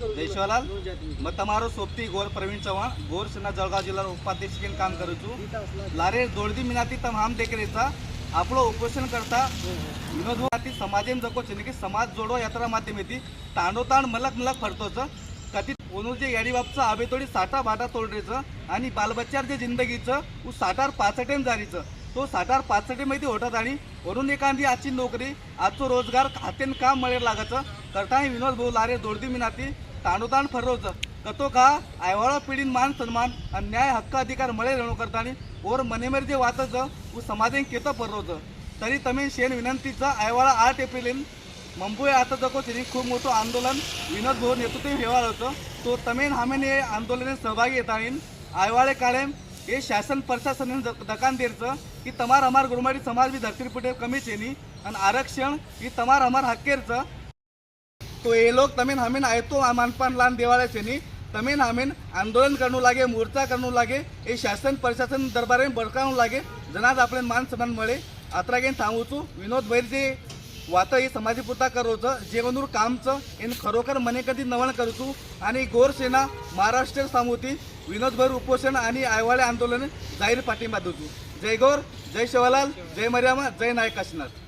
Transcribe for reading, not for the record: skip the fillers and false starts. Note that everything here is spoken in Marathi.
जय शिवलाल मैं तमारो सोपती गोर प्रवीण चौहान गोर सेना जळगाव जिल्हा उपाध्यक्ष के काम करू छू लारे दोड़दी मिनाती तमाम देकरेचा आपलो उपोषण करता विनोद भाऊ समाजेम जको छे की समाज जोडो यात्रा माध्यमेती तांडोतांड मलक मलक फरतोच कथित ओनूरचे याडी बापचं आबेतोडी साठा भाटा तोडरेचं आणि बालबच्चार जे जिंदगीचं उ साठार पाचटेम जारीचं तो साठार पाचटे माहिती होतात आणि वरून एखादी आजची नोकरी आजचो रोजगार खातेन काम मळे लागायचं करताना विनोद भाऊ लारे दोडदी मिनाती तांडोतांड फरवचं कतो का आयवाळा पिढीन मान सन्मान आणि न्याय हक्क अधिकार मळे रणू करताना और मनेमेर जे वाचायचं उ समाजेन केतं फरवचं तरी तमेन शेन विनंतीचा आयवाळा 8 एप्रिल मुंबई आता जको तिने खूप मोठं आंदोलन विनोद भाऊ नेतृत्व हेवाळ होतं तो तमेन हामेन हे आंदोलनात सहभागी येतानीन आयवाळे काळेम हे शासन प्रशासन दकान देरचं की तमार हमार गुरुमाडी समाज भी धरतीपुटे कमी छेनी आणि आरक्षण ही तमार हमार हक्केरचं तो ये लोग तमेन हमेन आयतो मानपान लान देवाळे छेनी तमेन हमेन आंदोलन करणू लागे मोर्चा करणू लागे हे शासन प्रशासन दरबारे बडकावू लागे जनाज आपले मान सन्मान मळे आत्रा घेऊन थांबवचू विनोद भाई जे वाता ही समाजीपुरता करोचं जेवणूर कामचं एन खरोखर मने कधी नवण करूचू आणि गोर सेना महाराष्ट्र सामूती विनोदभर उपोषण आणि आयवाळे आंदोलन जाहीर पाठिंबा देऊ जय गोर जय शिवलाल जय मर्यामा जय नायक काशीनाथ।